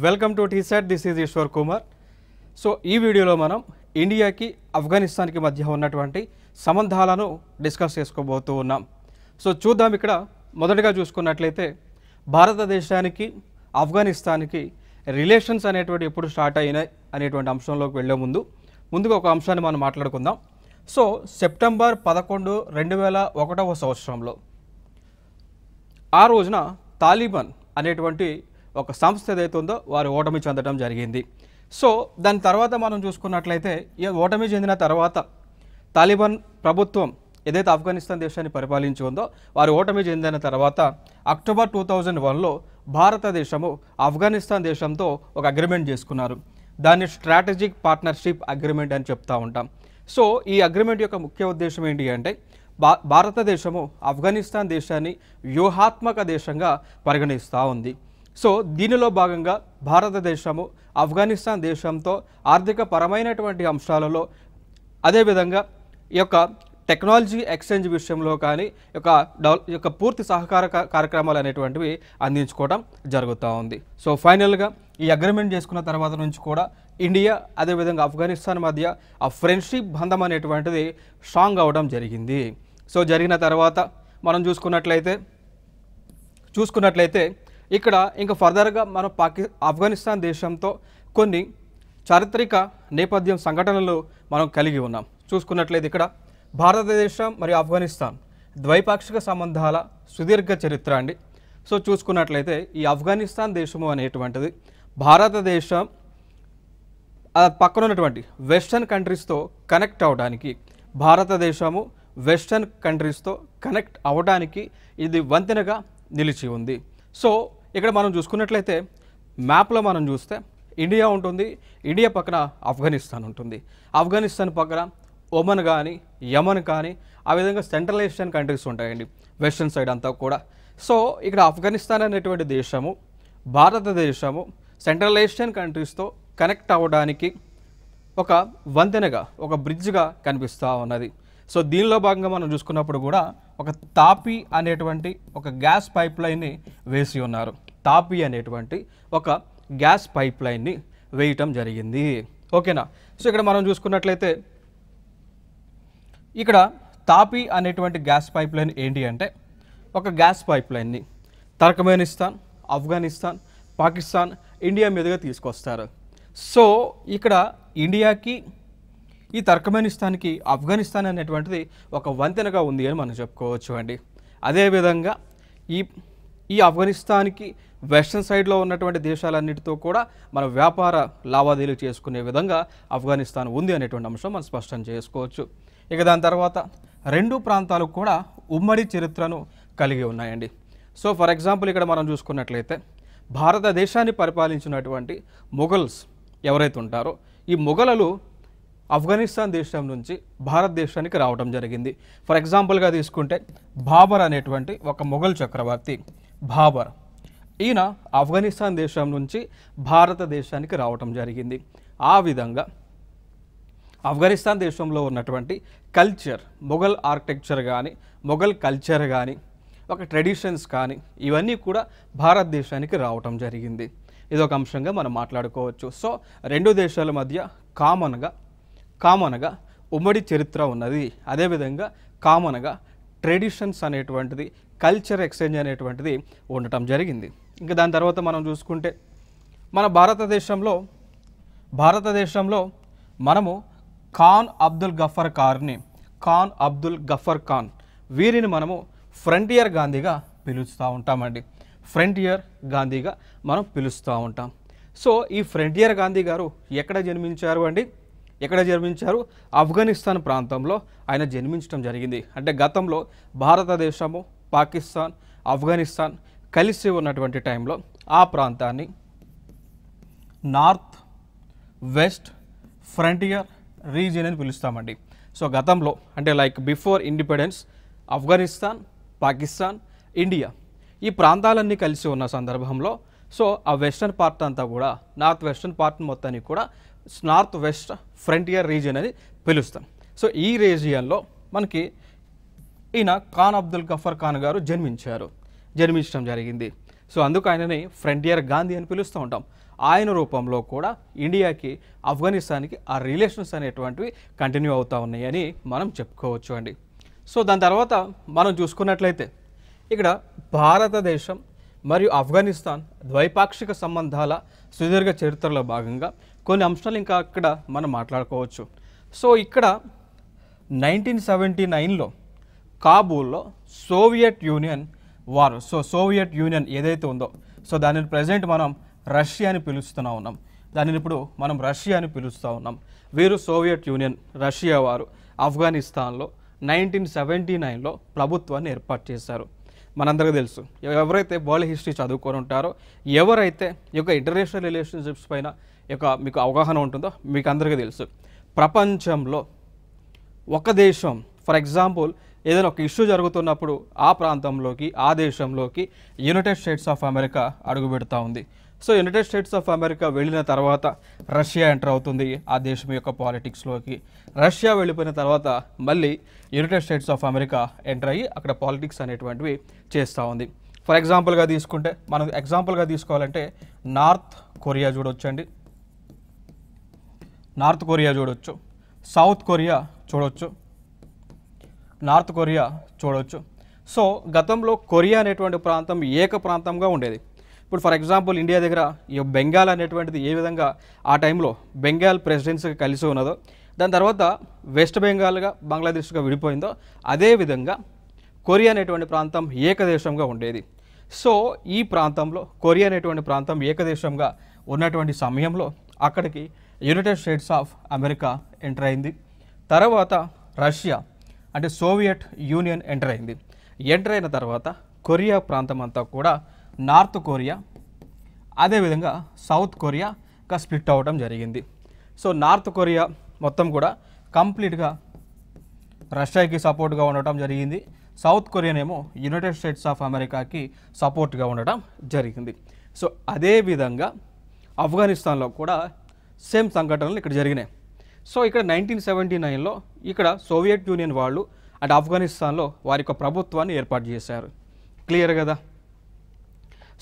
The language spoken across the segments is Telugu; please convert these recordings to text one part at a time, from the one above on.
Welcome to T SAT. This is Eshwar Kumar. So ఈ వీడియోలో మనం ఇండియాకి ఆఫ్ఘనిస్తాన్కి మధ్య ఉన్నటువంటి సంబంధాలను డిస్కస్ చేసుకోబోతూ ఉన్నాం. సో చూద్దాం. ఇక్కడ మొదటగా చూసుకున్నట్లయితే భారతదేశానికి ఆఫ్ఘనిస్తాన్కి రిలేషన్స్ అనేటువంటి ఎప్పుడు స్టార్ట్ అయినాయి అనేటువంటి అంశంలోకి వెళ్ళే ముందుగా ఒక అంశాన్ని మనం మాట్లాడుకుందాం. సో సెప్టెంబర్ 11, 2001 సంవత్సరంలో ఆ రోజున తాలిబాన్ అనేటువంటి ఒక సంస్థ ఏదైతే ఉందో వారు ఓటమి చెందడం జరిగింది. సో దాని తర్వాత మనం చూసుకున్నట్లయితే ఈ ఓటమి చెందిన తర్వాత తాలిబాన్ ప్రభుత్వం ఏదైతే ఆఫ్ఘనిస్తాన్ దేశాన్ని పరిపాలించి ఉందో వారు ఓటమి చెందిన తర్వాత అక్టోబర్ 2001లో భారతదేశము ఆఫ్ఘనిస్తాన్ దేశంతో ఒక అగ్రిమెంట్ చేసుకున్నారు. దాన్ని స్ట్రాటజిక్ పార్ట్నర్షిప్ అగ్రిమెంట్ అని చెప్తూ ఉంటాం. సో ఈ అగ్రిమెంట్ యొక్క ముఖ్య ఉద్దేశం ఏంటి అంటే భారతదేశము ఆఫ్ఘనిస్తాన్ దేశాన్ని వ్యూహాత్మక దేశంగా పరిగణిస్తూ ఉంది. సో దీనిలో భాగంగా భారతదేశము ఆఫ్ఘనిస్తాన్ దేశంతో ఆర్థిక పరమైనటువంటి అంశాలలో అదేవిధంగా ఈ యొక్క టెక్నాలజీ ఎక్స్చేంజ్ విషయంలో కానీ యొక్క పూర్తి సహకార కార్యక్రమాలు అనేటువంటివి అందించుకోవడం జరుగుతూ ఉంది. సో ఫైనల్గా ఈ అగ్రిమెంట్ చేసుకున్న తర్వాత నుంచి కూడా ఇండియా అదేవిధంగా ఆఫ్ఘనిస్తాన్ మధ్య ఆ ఫ్రెండ్షిప్ బంధం అనేటువంటిది స్ట్రాంగ్ అవ్వడం జరిగింది. సో జరిగిన తర్వాత మనం చూసుకున్నట్లయితే ఇక్కడ ఇంకా ఫర్దర్గా మనం ఆఫ్ఘనిస్తాన్ దేశంతో కొన్ని చారిత్రక నేపథ్యం సంఘటనలు మనం కలిగి ఉన్నాం. చూసుకున్నట్లయితే ఇక్కడ భారతదేశం మరియు ఆఫ్ఘనిస్తాన్ ద్వైపాక్షిక సంబంధాల సుదీర్ఘ చరిత్ర అండి. సో చూసుకున్నట్లయితే ఈ ఆఫ్ఘనిస్తాన్ దేశము అనేటువంటిది భారతదేశం పక్కన ఉన్నటువంటి వెస్టర్న్ కంట్రీస్తో కనెక్ట్ అవ్వడానికి భారతదేశము వెస్టర్న్ కంట్రీస్తో కనెక్ట్ అవ్వడానికి ఇది వంతెనగా నిలిచి ఉంది. సో ఇక్కడ మనం చూసుకున్నట్లయితే మ్యాప్లో మనం చూస్తే ఇండియా ఉంటుంది, ఇండియా పక్కన ఆఫ్ఘనిస్తాన్ ఉంటుంది, ఆఫ్ఘనిస్తాన్ పక్కన ఒమన్ కానీ యమన్ కానీ ఆ విధంగా సెంట్రల్ ఏషియన్ కంట్రీస్ ఉంటాయండి వెస్టర్న్ సైడ్ అంతా కూడా. సో ఇక్కడ ఆఫ్ఘనిస్తాన్ అనేటువంటి దేశము భారతదేశము సెంట్రల్ ఏషియన్ కంట్రీస్తో కనెక్ట్ అవ్వడానికి ఒక వంతెనగా ఒక బ్రిడ్జ్గా కనిపిస్తూ ఉన్నది. సో దీనిలో భాగంగా మనం చూసుకున్నప్పుడు కూడా ఒక తాపీ అనేటువంటి ఒక గ్యాస్ పైప్ లైన్ని వేసి ఉన్నారు. తాపీ అనేటువంటి ఒక గ్యాస్ పైప్ లైన్ని వేయటం జరిగింది. ఓకేనా. సో ఇక్కడ మనం చూసుకున్నట్లయితే ఇక్కడ తాపీ అనేటువంటి గ్యాస్ పైప్ లైన్ ఏంటి అంటే ఒక గ్యాస్ పైప్ లైన్ని టర్కమెనిస్తాన్, ఆఫ్ఘనిస్తాన్, పాకిస్తాన్, ఇండియా మీదుగా తీసుకొస్తారు. సో ఇక్కడ ఇండియాకి ఈ టర్కమెనిస్తాన్కి ఆఫ్ఘనిస్తాన్ అనేటువంటిది ఒక వంతెనగా ఉంది అని మనం చెప్పుకోవచ్చు అండి. అదేవిధంగా ఈ ఆఫ్ఘనిస్తాన్కి వెస్టర్న్ సైడ్లో ఉన్నటువంటి దేశాలన్నిటితో కూడా మన వ్యాపార లావాదేవీలు చేసుకునే విధంగా ఆఫ్ఘనిస్తాన్ ఉంది అనేటువంటి అంశం మనం స్పష్టం చేసుకోవచ్చు. ఇక దాని తర్వాత రెండు ప్రాంతాలు కూడా ఉమ్మడి చరిత్రను కలిగి ఉన్నాయండి. సో ఫర్ ఎగ్జాంపుల్ ఇక్కడ మనం చూసుకున్నట్లయితే భారతదేశాన్ని పరిపాలించినటువంటి మొఘల్స్ ఎవరైతే ఉంటారో ఈ మొఘలులు ఆఫ్ఘనిస్తాన్ దేశం నుంచి భారతదేశానికి రావడం జరిగింది. ఫర్ ఎగ్జాంపుల్గా తీసుకుంటే బాబర్ అనేటువంటి ఒక మొఘల్ చక్రవర్తి బాబర్, ఈయన ఆఫ్ఘనిస్తాన్ దేశం నుంచి భారతదేశానికి రావడం జరిగింది. ఆ విధంగా ఆఫ్ఘనిస్తాన్ దేశంలో ఉన్నటువంటి కల్చర్, మొఘల్ ఆర్కిటెక్చర్ కానీ మొఘల్ కల్చర్ కానీ ఒక ట్రెడిషన్స్ కానీ ఇవన్నీ కూడా భారతదేశానికి రావటం జరిగింది. ఇదొక అంశంగా మనం మాట్లాడుకోవచ్చు. సో రెండు దేశాల మధ్య కామన్గా ఉమ్మడి చరిత్ర ఉన్నది. అదేవిధంగా కామన్గా ట్రెడిషన్స్ అనేటువంటిది, కల్చర్ ఎక్స్చేంజ్ అనేటువంటిది ఉండటం జరిగింది. ఇంకా దాని తర్వాత మనం చూసుకుంటే మన భారతదేశంలో మనము ఖాన్ అబ్దుల్ గఫర్ ఖాన్ వీరిని మనము ఫ్రంటియర్ గాంధీగా పిలుస్తూ ఉంటామండి. ఫ్రంటియర్ గాంధీగా మనం పిలుస్తూ ఉంటాం. సో ఈ ఫ్రంటియర్ గాంధీ గారు ఎక్కడ జన్మించారు? ఆఫ్ఘనిస్తాన్ ప్రాంతంలో ఆయన జన్మించడం జరిగింది. అంటే గతంలో భారతదేశము, పాకిస్తాన్, ఆఫ్ఘనిస్తాన్ కలిసి ఉన్నటువంటి టైంలో ఆ ప్రాంతాన్ని నార్త్ వెస్ట్ ఫ్రంటియర్ రీజియన్ అని పిలుస్తామండి. సో గతంలో అంటే like before independence Afghanistan, Pakistan, India ఈ ప్రాంతాలన్నీ కలిసి ఉన్న సందర్భంలో సో ఆ వెస్టర్న్ పార్ట్ అంతా కూడా నార్త్ వెస్టర్న్ పార్ట్ మొత్తాన్ని కూడా నార్త్ వెస్ట్ ఫ్రంటియర్ రీజియన్ అని పిలుస్తాం. సో ఈ రీజియన్లో మనకి ఈయన ఖాన్ అబ్దుల్ గఫర్ ఖాన్ గారు జన్మించడం జరిగింది. సో అందుకు ఆయనని ఫ్రంటియర్ గాంధీ అని పిలుస్తూ ఉంటాం. ఆయన రూపంలో కూడా ఇండియాకి ఆఫ్ఘనిస్తాన్కి ఆ రిలేషన్స్ అనేటువంటివి కంటిన్యూ అవుతూ ఉన్నాయని మనం చెప్పుకోవచ్చు అండి. సో దాని తర్వాత మనం చూసుకున్నట్లయితే ఇక్కడ భారతదేశం మరియు ఆఫ్ఘనిస్తాన్ ద్వైపాక్షిక సంబంధాల సుదీర్ఘ చరిత్రలో భాగంగా కొన్ని అంశాలు ఇంకా అక్కడ మనం మాట్లాడుకోవచ్చు. సో ఇక్కడ 1979లో కాబూల్లో Soviet Union war, Soviet Union ఏదైతే ఉందో దానిని ప్రజెంట్ మనం రష్యా అని పిలుస్తూ ఉన్నాం. దానిని ఇప్పుడు మనం రష్యా అని పిలుస్తూ ఉన్నాం. వీరు సోవియట్ యూనియన్ రష్యా వారు ఆఫ్ఘనిస్తాన్లో 1979లో ప్రభుత్వాన్ని ఏర్పాటు చేశారు. మనందరికీ తెలుసు, ఎవరైతే వరల్డ్ హిస్టరీ చదువుకొని ఉంటారో, ఎవరైతే ఈ యొక్క ఇంటర్నేషనల్ రిలేషన్షిప్స్ పైన మీకు అవగాహన ఉంటుందో మీకు అందరికీ తెలుసు, ప్రపంచంలో ఒక దేశం ఫర్ ఎగ్జాంపుల్ ఏదైనా ఒక ఇష్యూ జరుగుతున్నప్పుడు ఆ ప్రాంతంలోకి ఆ దేశంలోకి యునైటెడ్ స్టేట్స్ ఆఫ్ అమెరికా అడుగు పెడతా ఉంది. So United states of America వెళ్ళిన తర్వాత రష్యా ఎంటర్ అవుతుంది ఆ దేశం యొక్క పాలిటిక్స్లోకి. రష్యా వెళ్ళిపోయిన తర్వాత మళ్ళీ United states of America enter అయ్యి అక్కడ పాలిటిక్స్ అనేటువంటివి చేస్తూ ఉంది. ఫర్ ఎగ్జాంపుల్గా తీసుకుంటే, మనం ఎగ్జాంపుల్గా తీసుకోవాలంటే నార్త్ కొరియా చూడొచ్చండి, నార్త్ కొరియా చూడొచ్చు, సౌత్ కొరియా చూడొచ్చు, నార్త్ కొరియా చూడవచ్చు. సో గతంలో కొరియా అనేటువంటి ప్రాంతం ఏక ప్రాంతంగా ఉండేది. ఇప్పుడు ఫర్ ఎగ్జాంపుల్ ఇండియా దగ్గర ఈ బెంగాల్ అనేటువంటిది ఏ విధంగా ఆ టైంలో బెంగాల్ ప్రెసిడెన్సీకి కలిసి ఉన్నదో, దాని తర్వాత వెస్ట్ బెంగాల్గా బంగ్లాదేశ్గా విడిపోయిందో, అదేవిధంగా కొరియా అనేటువంటి ప్రాంతం ఏకదేశంగా ఉండేది. సో ఈ ప్రాంతంలో కొరియా అనేటువంటి ప్రాంతం ఏకదేశంగా ఉన్నటువంటి సమయంలో అక్కడికి United states of America enter అయింది. తర్వాత రష్యా అంటే సోవియట్ యూనియన్ ఎంటర్ అయింది. ఎంటర్ అయిన తర్వాత కొరియా ప్రాంతం అంతా కూడా నార్త్ కొరియా అదేవిధంగా సౌత్ కొరియాగా స్ప్లిట్ అవ్వడం జరిగింది. సో నార్త్ కొరియా మొత్తం కూడా కంప్లీట్గా రష్యాకి సపోర్ట్గా ఉండటం జరిగింది. సౌత్ కొరియానేమో యునైటెడ్ స్టేట్స్ ఆఫ్ అమెరికాకి సపోర్ట్గా ఉండటం జరిగింది. సో అదేవిధంగా ఆఫ్ఘనిస్తాన్లో కూడా సేమ్ సంఘటనలు ఇక్కడ జరిగినాయి. సో ఇక్కడ 1979లో ఇక్కడ సోవియట్ యూనియన్ వాళ్ళు అండ్ ఆఫ్ఘనిస్తాన్లో వారి యొక్క ప్రభుత్వాన్ని ఏర్పాటు చేశారు. క్లియర్ కదా?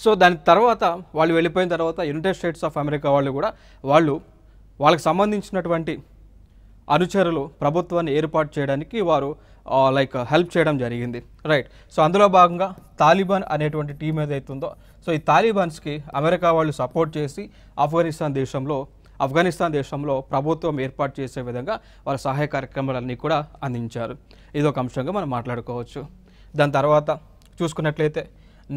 సో దాని తర్వాత వాళ్ళు వెళ్ళిపోయిన తర్వాత యునైటెడ్ స్టేట్స్ ఆఫ్ అమెరికా వాళ్ళు కూడా వాళ్ళకి సంబంధించినటువంటి అనుచరులు ప్రభుత్వాన్ని ఏర్పాటు చేయడానికి వారు హెల్ప్ చేయడం జరిగింది, రైట్. సో అందులో భాగంగా తాలిబాన్ అనేటువంటి టీం ఏదైతే ఉందో, సో ఈ తాలిబాన్స్కి అమెరికా వాళ్ళు సపోర్ట్ చేసి ఆఫ్ఘనిస్తాన్ దేశంలో ప్రభుత్వం ఏర్పాటు చేసే విధంగా వాళ్ళ సహాయ కార్యక్రమాలన్నీ కూడా అందించారు. ఇది ఒక అంశంగా మనం మాట్లాడుకోవచ్చు. దాని తర్వాత చూసుకున్నట్లయితే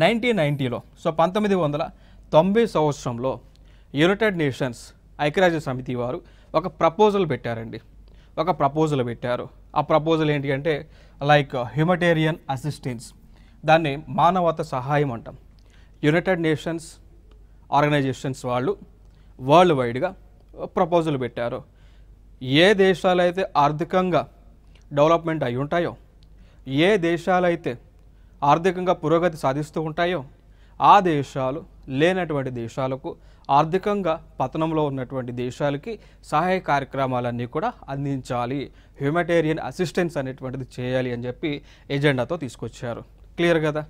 1990లో, సో 1990 సంవత్సరంలో యునైటెడ్ నేషన్స్ ఐక్యరాజ్య సమితి వారు ఒక ప్రపోజల్ పెట్టారండి. ఆ ప్రపోజల్ ఏంటి అంటే హ్యూమటేరియన్ అసిస్టెన్స్, దాన్ని మానవతా సహాయం అంటాం. యునైటెడ్ నేషన్స్ ఆర్గనైజేషన్స్ వాళ్ళు వరల్డ్ వైడ్గా ప్రపోజల్ పెట్టారు. ఏ దేశాలైతే ఆర్థికంగా డెవలప్మెంట్ అయి ఉంటాయో, ఏ దేశాలైతే ఆర్థికంగా పురోగతి సాధిస్తూ ఉంటాయో, ఆ దేశాలు లేనటువంటి దేశాలకు, ఆర్థికంగా పతనంలో ఉన్నటువంటి దేశాలకి సహాయ కార్యక్రమాలన్నీ కూడా అందించాలి, హ్యూమటేరియన్ అసిస్టెన్స్ అనేటువంటిది చేయాలి అని చెప్పి ఎజెండాతో తీసుకొచ్చారు. క్లియర్ కదా?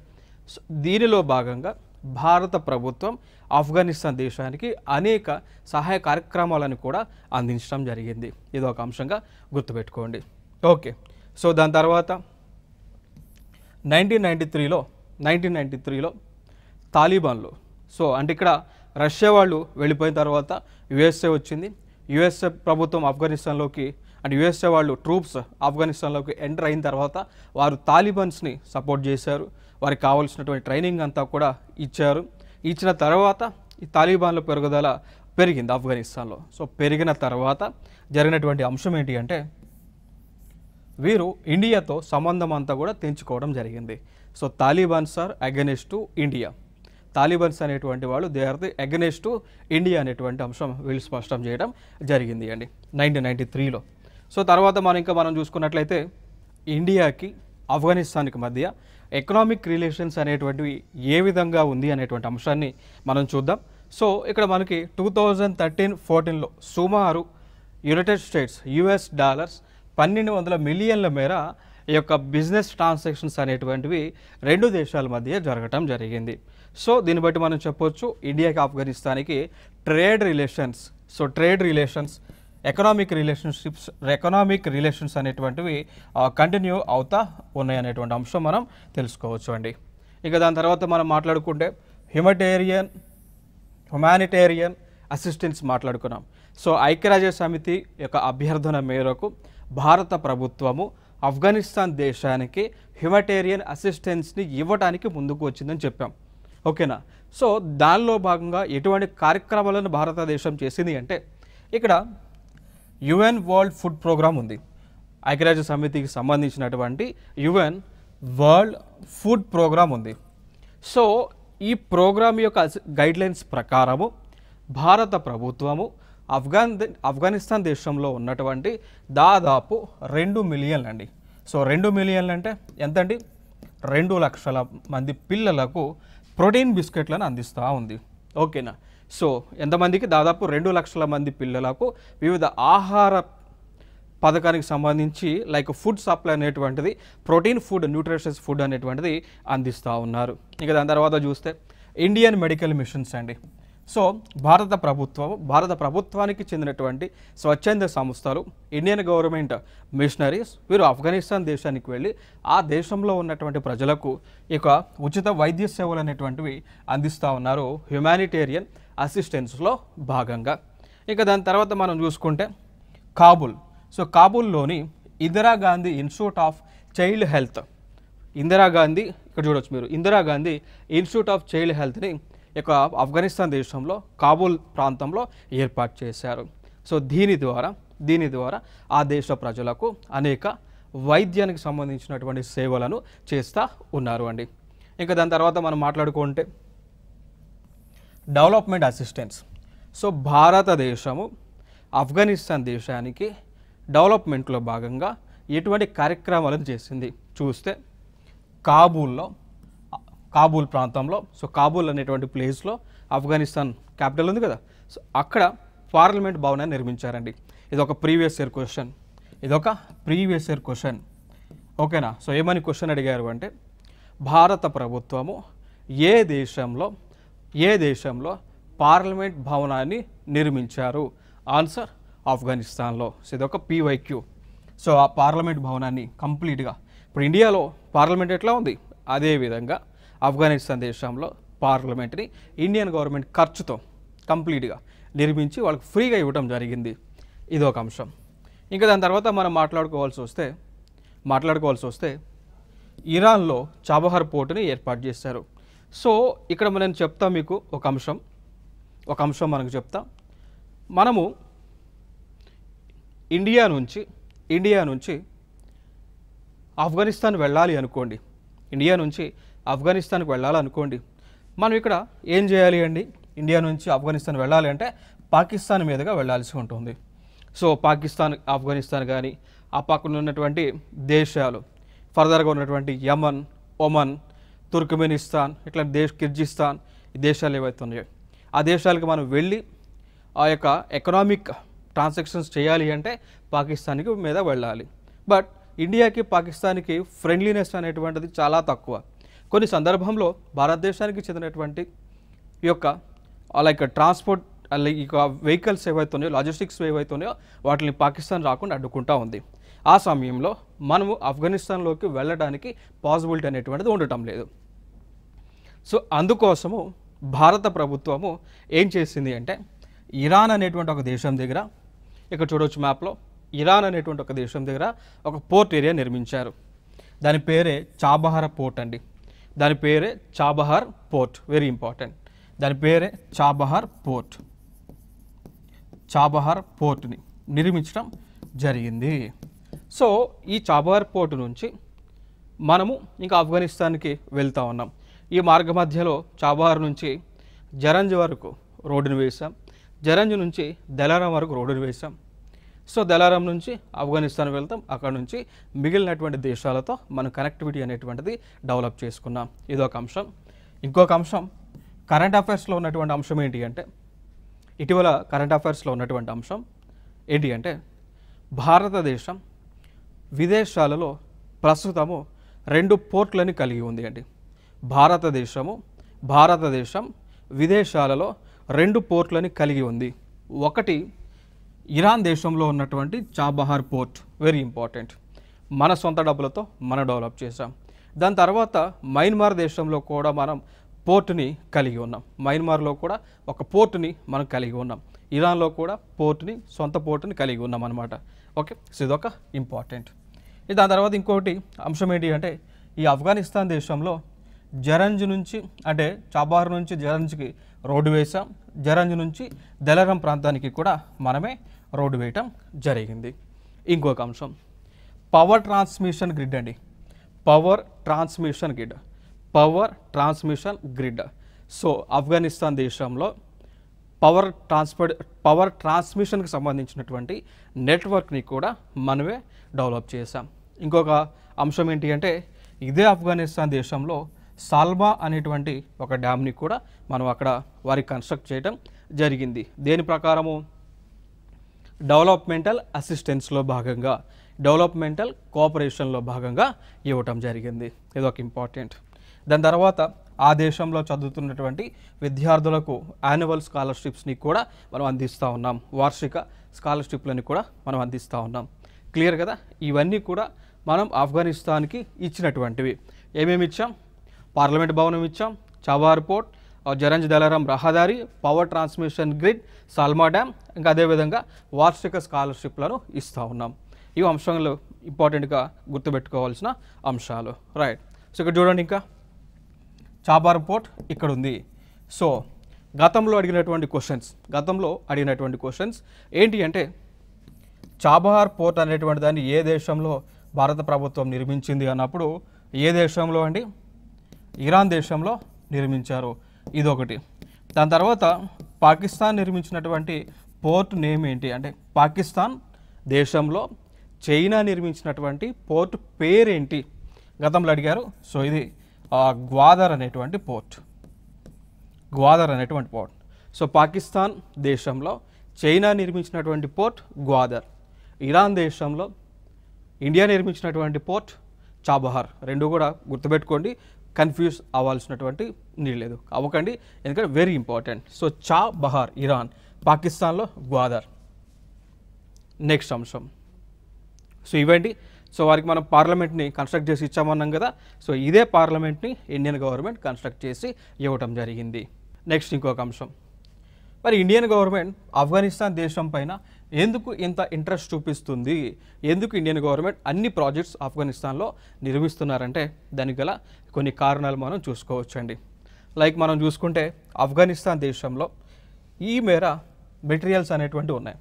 దీనిలో భాగంగా భారత ప్రభుత్వం ఆఫ్ఘనిస్తాన్ దేశానికి అనేక సహాయ కార్యక్రమాలను కూడా అందించడం జరిగింది. ఇది ఒక అంశంగా గుర్తుపెట్టుకోండి. ఓకే, సో దాని తర్వాత 1993లో తాలిబాన్లు, సో అంటే ఇక్కడ రష్యా వాళ్ళు వెళ్ళిపోయిన తర్వాత యుఎస్ఏ వచ్చింది. యుఎస్ఏ ప్రభుత్వం ఆఫ్ఘనిస్తాన్లోకి అండ్ యుఎస్ఏ వాళ్ళు ట్రూప్స్ ఆఫ్ఘనిస్తాన్లోకి ఎంటర్ అయిన తర్వాత వారు తాలిబాన్స్ని సపోర్ట్ చేశారు. వారికి కావాల్సినటువంటి ట్రైనింగ్ అంతా కూడా ఇచ్చారు. ఇచ్చిన తర్వాత ఈ తాలిబాన్ల పెరుగుదల పెరిగింది ఆఫ్ఘనిస్తాన్లో. సో పెరిగిన తర్వాత జరిగినటువంటి అంశం ఏంటి అంటే వీరు ఇండియాతో సంబంధం అంతా కూడా తెంచుకోవడం జరిగింది. So Talibans are against to India. Talibans అనేటువంటి వాళ్ళు they are the against to India అనేటువంటి అంశం వీళ్ళు స్పష్టం చేయడం జరిగింది అండి 1993లో. సో తర్వాత మనం చూసుకున్నట్లయితే ఇండియాకి ఆఫ్ఘనిస్తాన్కి మధ్య ఎకనామిక్ రిలేషన్స్ అనేటువంటివి ఏ విధంగా ఉంది అనేటువంటి అంశాన్ని మనం చూద్దాం. సో ఇక్కడ మనకి 2013-14లో సుమారు యునైటెడ్ స్టేట్స్ US డాలర్స్ 1200 మిలియన్ల మేర ఈ యొక్క బిజినెస్ ట్రాన్సాక్షన్స్ అనేటువంటివి రెండు దేశాల మధ్య జరగటం జరిగింది. సో దీన్ని బట్టి మనం చెప్పొచ్చు ఇండియాకి ఆఫ్ఘనిస్తాన్కి trade relations, so trade relations, economic relations అనేటువంటివి కంటిన్యూ అవుతా ఉన్నాయి అనేటువంటి అంశం మనం తెలుసుకోవచ్చు అండి. ఇక దాని తర్వాత మనం మాట్లాడుకుంటే హ్యుమానిటేరియన్ అసిస్టెన్స్ మాట్లాడుకున్నాం. సో ఐక్యరాజ్య సమితి యొక్క అభ్యర్థన మేరకు భారత ప్రభుత్వము ఆఫ్ఘనిస్తాన్ దేశానికి హ్యుమానిటేరియన్ అసిస్టెన్స్ని ఇవ్వడానికి ముందుకు వచ్చిందని చెప్పాం. ఓకేనా. సో దానిలో భాగంగా ఎటువంటి కార్యక్రమాలను భారతదేశం చేసింది అంటే ఇక్కడ యుఎన్ వరల్డ్ ఫుడ్ ప్రోగ్రామ్ ఉంది. ఐక్యరాజ్య సమితికి సంబంధించినటువంటి యుఎన్ వరల్డ్ ఫుడ్ ప్రోగ్రామ్ ఉంది. సో ఈ ప్రోగ్రామ్ యొక్క గైడ్లైన్స్ ప్రకారము భారత ప్రభుత్వము ఆఫ్ఘనిస్తాన్ దేశంలో ఉన్నటువంటి దాదాపు 2 మిలియన్లు అండి. సో 2 మిలియన్లు అంటే ఎంతండి, 2 లక్షల మంది పిల్లలకు ప్రోటీన్ బిస్కెట్లను అందిస్తూ ఉంది. ఓకేనా. సో ఎంతమందికి, దాదాపు 2 లక్షల మంది పిల్లలకు వివిధ ఆహార పథకానికి సంబంధించి లైక్ ఫుడ్ సప్లై అనేటువంటిది, ప్రోటీన్ ఫుడ్, న్యూట్రిషియస్ ఫుడ్ అనేటువంటిది అందిస్తూ ఉన్నారు. ఇక దాని తర్వాత చూస్తే ఇండియన్ మెడికల్ మిషన్స్ అండి. సో భారత ప్రభుత్వానికి చెందినటువంటి స్వచ్ఛంద సంస్థలు, ఇండియన్ గవర్నమెంట్ మిషనరీస్, వీరు ఆఫ్ఘనిస్తాన్ దేశానికి వెళ్ళి ఆ దేశంలో ఉన్నటువంటి ప్రజలకు ఇక ఉచిత వైద్య సేవలు అనేటువంటివి అందిస్తూ ఉన్నారు హ్యుమానిటేరియన్ అసిస్టెన్స్లో భాగంగా. ఇక దాని తర్వాత మనం చూసుకుంటే Kabul. So కాబూల్లోని Indira Gandhi institute of child health, Indira Gandhi, ఇక్కడ చూడవచ్చు మీరు, ఇందిరాగాంధీ ఇన్స్టిట్యూట్ ఆఫ్ చైల్డ్ హెల్త్ని ఇక ఆఫ్ఘనిస్తాన్ దేశంలో కాబూల్ ప్రాంతంలో ఏర్పాటు చేశారు. సో దీని ద్వారా ఆ దేశ ప్రజలకు అనేక వైద్యానికి సంబంధించినటువంటి సేవలను చేస్తూ ఉన్నారు అండి. ఇంకా దాని తర్వాత మనం మాట్లాడుకుంటే డెవలప్మెంట్ అసిస్టెన్స్. సో భారతదేశము ఆఫ్ఘనిస్తాన్ దేశానికి డెవలప్మెంట్లో భాగంగా ఎటువంటి కార్యక్రమాలను చేసింది చూస్తే కాబూల్ ప్రాంతంలో, సో కాబూల్ అనేటువంటి ప్లేస్లో ఆఫ్ఘనిస్తాన్ క్యాపిటల్ ఉంది కదా, సో అక్కడ పార్లమెంట్ భవనాన్ని నిర్మించారండి. ఇదొక ప్రీవియస్ ఇయర్ క్వశ్చన్. ఓకేనా. సో ఏమని క్వశ్చన్ అడిగారు అంటే భారత ప్రభుత్వము ఏ దేశంలో పార్లమెంట్ భవనాన్ని నిర్మించారు? ఆన్సర్ ఆఫ్ఘనిస్తాన్లో. సో ఇదొక PYQ. సో ఆ పార్లమెంట్ భవనాన్ని కంప్లీట్గా, ఇప్పుడు ఇండియాలో పార్లమెంట్ ఎట్లా ఉంది అదేవిధంగా ఆఫ్ఘనిస్తాన్ దేశంలో పార్లమెంట్ని ఇండియన్ గవర్నమెంట్ ఖర్చుతో కంప్లీట్గా నిర్మించి వాళ్ళకి ఫ్రీగా ఇవ్వడం జరిగింది. ఇదొక అంశం. ఇంకా దాని తర్వాత మనం మాట్లాడుకోవాల్సి వస్తే ఇరాన్లో చాబహార్ పోర్టుని ఏర్పాటు చేశారు. సో ఇక్కడ నేను చెప్తా మీకు ఒక అంశం మనకు చెప్తా. మనము ఇండియా నుంచి ఆఫ్ఘనిస్తాన్ వెళ్ళాలి అనుకోండి, మనం ఇక్కడ ఏం చేయాలి అండి? ఇండియా నుంచి ఆఫ్ఘనిస్తాన్ వెళ్ళాలి అంటే పాకిస్తాన్ మీదుగా వెళ్ళాల్సి ఉంటుంది. సో పాకిస్తాన్, ఆఫ్ఘనిస్తాన్ కానీ ఆ పక్కన ఉన్నటువంటి దేశాలు, ఫర్దర్గా ఉన్నటువంటి యమన్, ఒమన్, తుర్క్మెనిస్తాన్, ఇట్లా కిర్గిస్తాన్, ఈ దేశాలు ఏవైతే ఉన్నాయో ఆ దేశాలకు మనం వెళ్ళి ఆ యొక్క ఎకనామిక్ ట్రాన్సాక్షన్స్ చేయాలి అంటే పాకిస్తాన్కి మీద వెళ్ళాలి. బట్ ఇండియాకి పాకిస్తాన్కి ఫ్రెండ్లీనెస్ అనేటువంటిది చాలా తక్కువ. కొన్ని సందర్భంలో భారతదేశానికి చెందినటువంటి ఈ యొక్క లైక్ ట్రాన్స్పోర్ట్ ఇక వెహికల్స్ ఏవైతే ఉన్నాయో, లాజిస్టిక్స్ ఏవైతే ఉన్నాయో వాటిని పాకిస్తాన్ రాకుండా అడ్డుకుంటూ ఉంది. ఆ సమయంలో మనము ఆఫ్ఘనిస్తాన్లోకి వెళ్ళడానికి పాసిబిలిటీ అనేటువంటిది ఉండటం లేదు. సో అందుకోసము భారత ప్రభుత్వము ఏం చేసింది అంటే ఇరాన్ అనేటువంటి ఒక దేశం దగ్గర, ఇక్కడ చూడవచ్చు మ్యాప్లో, ఇరాన్ అనేటువంటి ఒక దేశం దగ్గర ఒక పోర్ట్ ఏరియా నిర్మించారు. దాని పేరే చాబహార్ పోర్ట్ అండి. దాని పేరే చాబహార్ పోర్ట్, వెరీ ఇంపార్టెంట్. దాని పేరే చాబహార్ పోర్ట్ని నిర్మించడం జరిగింది. సో ఈ చాబహార్ పోర్ట్ నుంచి మనము ఇంకా ఆఫ్ఘనిస్తాన్కి వెళ్తూ ఉన్నాం. ఈ మార్గ మధ్యలో చాబహార్ నుంచి జరంజ్ వరకు రోడ్డును వేసాం, జరంజ్ నుంచి దలారం వరకు రోడ్డును వేసాం. సో దలారం నుంచి ఆఫ్ఘనిస్తాన్ వెళ్తాం, అక్కడ నుంచి మిగిలినటువంటి దేశాలతో మనం కనెక్టివిటీ అనేటువంటిది డెవలప్ చేసుకున్నాం. ఇదొక అంశం. ఇంకొక అంశం కరెంట్ అఫైర్స్లో ఉన్నటువంటి అంశం ఏంటి అంటే, ఇటీవల కరెంట్ అఫైర్స్లో ఉన్నటువంటి అంశం ఏంటి అంటే, భారతదేశం విదేశాలలో ప్రస్తుతము 2 పోర్ట్లని కలిగి ఉంది అండి. భారతదేశం విదేశాలలో 2 పోర్ట్లని కలిగి ఉంది. ఒకటి ఇరాన్ దేశంలో ఉన్నటువంటి చాబహార్ పోర్ట్, వెరీ ఇంపార్టెంట్. మన సొంత డబ్బులతో మనం డెవలప్ చేసాం. దాని తర్వాత మయన్మార్ దేశంలో కూడా మనం పోర్టుని కలిగి ఉన్నాం. మయన్మార్లో కూడా ఒక పోర్టుని మనం కలిగి ఉన్నాం. ఇరాన్లో కూడా సొంత పోర్టుని కలిగి ఉన్నాం అనమాట. ఓకే, సో ఇదొక ఇంపార్టెంట్. దాని తర్వాత ఇంకోటి అంశం ఏంటి అంటే, ఈ ఆఫ్ఘనిస్తాన్ దేశంలో జరంజ్ నుంచి, అంటే చాబహార్ నుంచి జరంజ్కి రోడ్డు వేసాం. జరంజ్ నుంచి దెలరం ప్రాంతానికి కూడా మనమే రోడ్డు వేయటం జరిగింది. ఇంకొక అంశం పవర్ ట్రాన్స్మిషన్ గ్రిడ్ అండి. Power transmission grid. So Afghanistan దేశంలో పవర్ ట్రాన్స్మిషన్కి సంబంధించినటువంటి నెట్వర్క్ని కూడా మనమే డెవలప్ చేసాం. ఇంకొక అంశం ఏంటి అంటే, ఇదే ఆఫ్ఘనిస్తాన్ దేశంలో సాల్మా అనేటువంటి ఒక డ్యామ్ని కూడా మనం అక్కడ వారికి కన్స్ట్రక్ట్ చేయడం జరిగింది. దేని ప్రకారము? డెవలప్మెంటల్ అసిస్టెన్స్లో భాగంగా, డెవలప్మెంటల్ కోఆపరేషన్లో భాగంగా ఇవ్వటం జరిగింది. ఇదొక ఇంపార్టెంట్. దాని తర్వాత ఆ దేశంలో చదువుతున్నటువంటి విద్యార్థులకు యాన్యువల్ స్కాలర్షిప్స్ని కూడా మనం అందిస్తూ ఉన్నాం. వార్షిక స్కాలర్షిప్లని కూడా మనం అందిస్తూ ఉన్నాం. క్లియర్ కదా? ఇవన్నీ కూడా మనం ఆఫ్ఘనిస్తాన్కి ఇచ్చినటువంటివి. ఏమేమి ఇచ్చాం? పార్లమెంట్ భవనం ఇచ్చాం, చాబహార్ పోర్ట్, జరంజ్ దెలరం రహదారి, power transmission grid, Salma dam, ఇంకా అదేవిధంగా వార్షిక స్కాలర్షిప్లను ఇస్తూ ఉన్నాం. ఈ అంశాలు ఇంపార్టెంట్గా గుర్తుపెట్టుకోవాల్సిన అంశాలు. రైట్. సో ఇక్కడ చూడండి, ఇంకా చాబహార్ పోర్ట్ ఇక్కడ ఉంది. సో గతంలో అడిగినటువంటి క్వశ్చన్స్ ఏంటి అంటే, చాబహార్ పోర్ట్ అనేటువంటి దాన్ని ఏ దేశంలో భారత ప్రభుత్వం నిర్మించింది అన్నప్పుడు, ఏ దేశంలో అండి? ఇరాన్ దేశంలో నిర్మించారు. ఇదొకటి. దాని తర్వాత పాకిస్తాన్ నిర్మించినటువంటి పోర్ట్ నేమ్ ఏంటి అంటే, పాకిస్తాన్ దేశంలో చైనా నిర్మించినటువంటి పోర్ట్ పేరేంటి గతంలో అడిగారు. సో ఇది గ్వాదర్ అనేటువంటి పోర్ట్. సో పాకిస్తాన్ దేశంలో చైనా నిర్మించినటువంటి పోర్ట్ గ్వాదర్. ఇరాన్ దేశంలో ఇండియా నిర్మించినటువంటి పోర్ట్ చాబహార్. రెండు కూడా గుర్తుపెట్టుకోండి, కన్ఫ్యూజ్ అవ్వాల్సినటువంటి నీళ్ళు లేదు, అవ్వకండి, ఎందుకంటే very important. So Chabahar Iran, పాకిస్తాన్లో గ్వాదర్. నెక్స్ట్ అంశం, సో ఇవండి. సో వారికి మనం పార్లమెంట్ని కన్స్ట్రక్ట్ చేసి ఇచ్చామన్నాం కదా. సో ఇదే పార్లమెంట్ని ఇండియన్ గవర్నమెంట్ కన్స్ట్రక్ట్ చేసి ఇవ్వటం జరిగింది. నెక్స్ట్ ఇంకొక అంశం, మరి ఇండియన్ గవర్నమెంట్ ఆఫ్ఘనిస్తాన్ దేశం పైన ఎందుకు ఇంత ఇంట్రెస్ట్ చూపిస్తుంది, ఎందుకు ఇండియన్ గవర్నమెంట్ అన్ని ప్రాజెక్ట్స్ ఆఫ్ఘనిస్తాన్లో నిర్మిస్తున్నారంటే దానికి గల కొన్ని కారణాలు మనం చూసుకోవచ్చండి. లైక్ మనం చూసుకుంటే ఆఫ్ఘనిస్తాన్ దేశంలో ఈ మేర మెటీరియల్స్ అనేటువంటి ఉన్నాయి.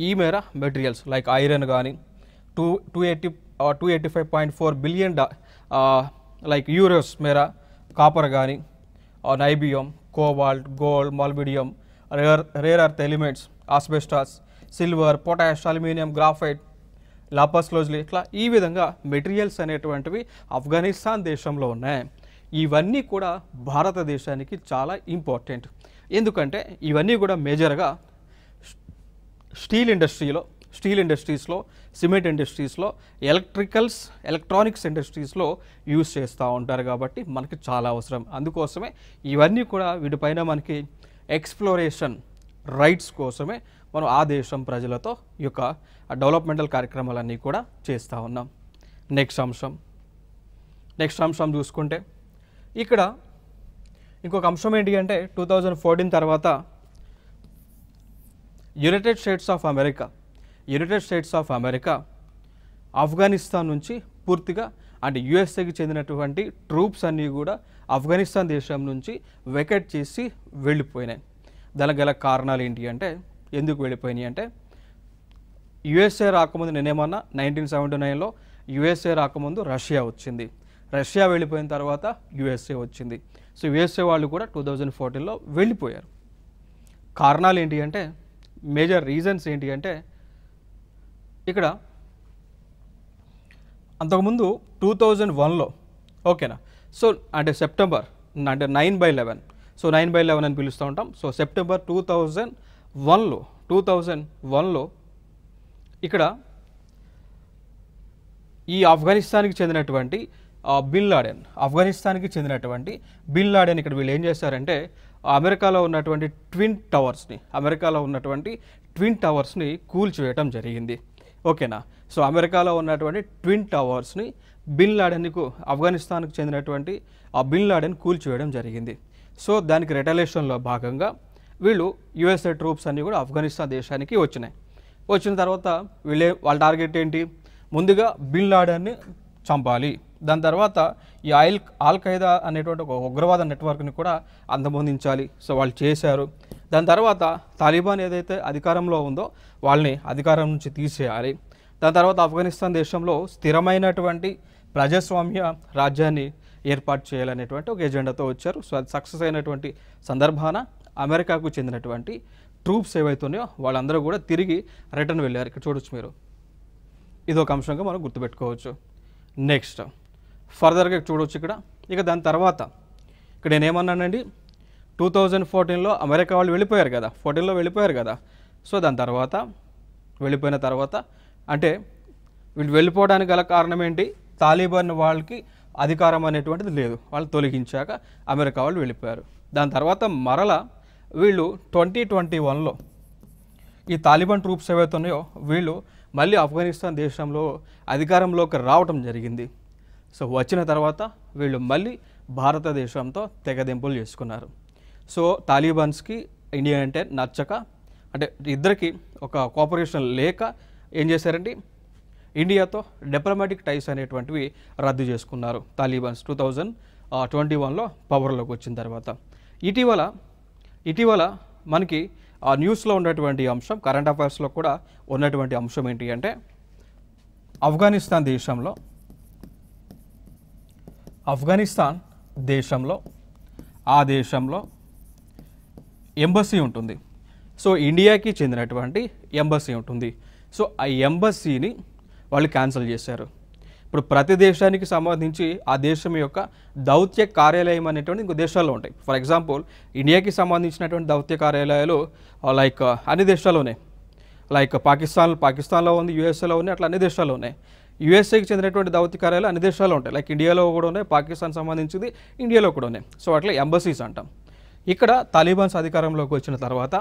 ఈ మేర మెటీరియల్స్ లైక్ ఐరన్ కానీ 285.4 బిలియన్ లైక్ యూరోస్ మేర కాపర్ కానీ, niobium, cobalt, gold, molybdenum, rare earth elements, asbestos, silver, potash, aluminium, graphite, lapis lazuli, ఇట్లా ఈ విధంగా మెటీరియల్స్ అనేటువంటివి ఆఫ్ఘనిస్తాన్ దేశంలో ఉన్నాయి. ఇవన్నీ కూడా భారతదేశానికి చాలా ఇంపార్టెంట్. ఎందుకంటే ఇవన్నీ కూడా మేజర్గా స్టీల్ ఇండస్ట్రీస్లో, సిమెంట్ ఇండస్ట్రీస్లో, ఎలక్ట్రానిక్స్ ఇండస్ట్రీస్లో యూజ్ చేస్తూ ఉంటారు కాబట్టి మనకి చాలా అవసరం. అందుకోసమే ఇవన్నీ కూడా వీటిపైన మనకి ఎక్స్ప్లోరేషన్ రైట్స్ కోసమే మనం ఆ దేశం ప్రజలతో ఈ యొక్క డెవలప్మెంటల్ కార్యక్రమాలన్నీ కూడా చేస్తూ ఉన్నాం. నెక్స్ట్ అంశం చూసుకుంటే ఇక్కడ ఇంకొక అంశం ఏంటి అంటే 2014 తర్వాత United states of America Afghanistan నుంచి పూర్తిగా అంటే యుఎస్ఏకి చెందినటువంటి ట్రూప్స్ అన్నీ కూడా ఆఫ్ఘనిస్తాన్ దేశం నుంచి వెకేట్ చేసి వెళ్ళిపోయినాయి. దానికి గల కారణాలు ఏంటి అంటే, ఎందుకు వెళ్ళిపోయినాయి అంటే, యుఎస్ఏ రాకముందు నేనేమన్నా 1979లో యుఎస్ఏ రాకముందు రష్యా వచ్చింది, రష్యా వెళ్ళిపోయిన తర్వాత యుఎస్ఏ వచ్చింది. సో యుఎస్ఏ వాళ్ళు కూడా 2014లో వెళ్ళిపోయారు. కారణాలు ఏంటి అంటే, మేజర్ రీజన్స్ ఏంటి అంటే, ఇక్కడ అంతకుముందు 2001లో ఓకేనా, సో అంటే సెప్టెంబర్ అంటే 9/11, సో 9/11 అని పిలుస్తూ ఉంటాం. సో సెప్టెంబర్ 2001లో ఇక్కడ ఈ ఆఫ్ఘనిస్తాన్కి చెందినటువంటి ఆఫ్ఘనిస్తాన్కి చెందినటువంటి బిన్ లాడెన్ ఇక్కడ వీళ్ళు ఏం చేశారంటే అమెరికాలో ఉన్నటువంటి ట్విన్ టవర్స్ని కూల్చివేయటం జరిగింది. ఓకేనా. సో అమెరికాలో ఉన్నటువంటి ట్విన్ టవర్స్ని బిన్ లాడెన్కు ఆఫ్ఘనిస్తాన్కి చెందినటువంటి బిన్ లాడెన్ కూల్చివేయడం జరిగింది. సో దానికి రిటలేషన్లో భాగంగా వీళ్ళు యుఎస్ఏ ట్రూప్స్ అన్నీ కూడా ఆఫ్ఘనిస్తాన్ దేశానికి వచ్చిన తర్వాత వాళ్ళ టార్గెట్ ఏంటి, ముందుగా బిన్ లాడెన్ని చంపాలి, దాని తర్వాత ఈ ఆల్ ఖైదా అనేటువంటి ఒక ఉగ్రవాద నెట్వర్క్ని కూడా అంతమొందించాలి. సో వాళ్ళు చేశారు. దాని తర్వాత తాలిబాన్ ఏదైతే అధికారంలో ఉందో వాళ్ళని అధికారం నుంచి తీసేయాలి. దాని తర్వాత ఆఫ్ఘనిస్తాన్ దేశంలో స్థిరమైనటువంటి ప్రజాస్వామ్య రాజ్యాన్ని ఏర్పాటు చేయాలనేటువంటి ఒక ఎజెండాతో వచ్చారు. సో అది సక్సెస్ అయినటువంటి సందర్భాన అమెరికాకు చెందినటువంటి ట్రూప్స్ ఏవైతున్నాయో వాళ్ళందరూ కూడా తిరిగి రిటర్న్ వెళ్ళారు. ఇక్కడ చూడొచ్చు మీరు, ఇది ఒక అంశంగా మనం గుర్తుపెట్టుకోవచ్చు. నెక్స్ట్ ఫర్దర్గా చూడవచ్చు ఇక్కడ. ఇక దాని తర్వాత ఇక్కడ నేనేమన్నానండి, 2014లో అమెరికా వాళ్ళు వెళ్ళిపోయారు కదా, 14లో వెళ్ళిపోయారు కదా. సో దాని తర్వాత వెళ్ళిపోయిన తర్వాత అంటే వీళ్ళు వెళ్ళిపోవడానికి గల కారణం ఏంటి, తాలిబాన్ వాళ్ళకి అధికారం అనేటువంటిది లేదు, వాళ్ళు తొలగించాక అమెరికా వాళ్ళు వెళ్ళిపోయారు. దాని తర్వాత మరలా వీళ్ళు 2021లో ఈ తాలిబాన్ ట్రూప్స్ ఏవైతే ఉన్నాయో వీళ్ళు మళ్ళీ ఆఫ్ఘనిస్తాన్ దేశంలో అధికారంలోకి రావటం జరిగింది. సో వచ్చిన తర్వాత వీళ్ళు మళ్ళీ భారతదేశంతో తెగదెంపులు చేసుకున్నారు. సో తాలిబాన్స్కి ఇండియా అంటే నచ్చక, అంటే ఇద్దరికి ఒక కోఆపరేషన్ లేక ఏం చేశారంటే ఇండియాతో డిప్లొమాటిక్ టైస్ అనేటువంటివి రద్దు చేసుకున్నారు తాలిబాన్స్ 2021లో పవర్లోకి వచ్చిన తర్వాత. ఇటీవల మనకి ఆ న్యూస్లో ఉన్నటువంటి అంశం, కరెంట్ అఫైర్స్లో కూడా ఉన్నటువంటి అంశం ఏంటి అంటే ఆఫ్ఘనిస్తాన్ దేశంలో ఆ దేశంలో ఎంబసీ ఉంటుంది. సో ఇండియాకి చెందినటువంటి ఎంబసీ ఉంటుంది. సో ఆ ఎంబసీని వాళ్ళు క్యాన్సిల్ చేశారు. ఇప్పుడు ప్రతి దేశానికి సంబంధించి ఆ దేశం యొక్క దౌత్య కార్యాలయం అనేటువంటి ఇంకో దేశాల్లో ఉంటాయి. ఫర్ ఎగ్జాంపుల్ ఇండియాకి సంబంధించినటువంటి దౌత్య కార్యాలయాలు లైక్ అన్ని దేశాల్లోనే, లైక్ పాకిస్తాన్లో ఉంది, యూఎస్ఏలో ఉన్నాయి, అట్లా అన్ని దేశాల్లో ఉన్నాయి. యూఎస్ఏకి చెందినటువంటి దౌత్య కార్యాలయాలు అన్ని దేశాల్లో ఉంటాయి, లైక్ ఇండియాలో కూడా ఉన్నాయి, పాకిస్తాన్ సంబంధించింది ఇండియాలో కూడా ఉన్నాయి. సో అట్లా ఎంబసీస్ అంటాం. ఇక్కడ తాలిబాన్స్ అధికారంలోకి వచ్చిన తర్వాత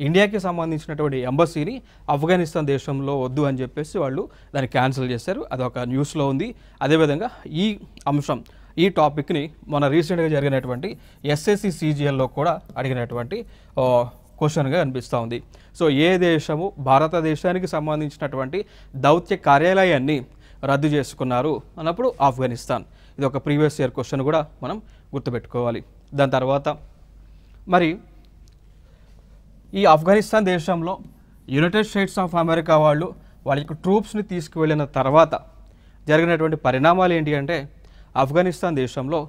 ఇండియాకి సంబంధించినటువంటి ఎంబసీని ఆఫ్ఘనిస్తాన్ దేశంలో వద్దు అని చెప్పేసి వాళ్ళు దాన్ని క్యాన్సిల్ చేశారు. అదొక న్యూస్లో ఉంది. అదేవిధంగా ఈ అంశం, ఈ టాపిక్ని మన రీసెంట్గా జరిగినటువంటి ఎస్ఎస్సి CGLలో కూడా అడిగినటువంటి క్వశ్చన్గా అనిపిస్తూ ఉంది. సో ఏ దేశము భారతదేశానికి సంబంధించినటువంటి దౌత్య కార్యాలయాన్ని రద్దు చేసుకున్నారు అన్నప్పుడు ఆఫ్ఘనిస్తాన్. ఇది ఒక ప్రీవియస్ ఇయర్ క్వశ్చన్ కూడా మనం గుర్తుపెట్టుకోవాలి. దాని తర్వాత మరి ఈ ఆఫ్ఘనిస్తాన్ దేశంలో యునైటెడ్ స్టేట్స్ ఆఫ్ అమెరికా వాళ్ళ యొక్క ట్రూప్స్ని తీసుకువెళ్ళిన తర్వాత జరిగినటువంటి పరిణామాలు ఏంటి అంటే ఆఫ్ఘనిస్తాన్ దేశంలో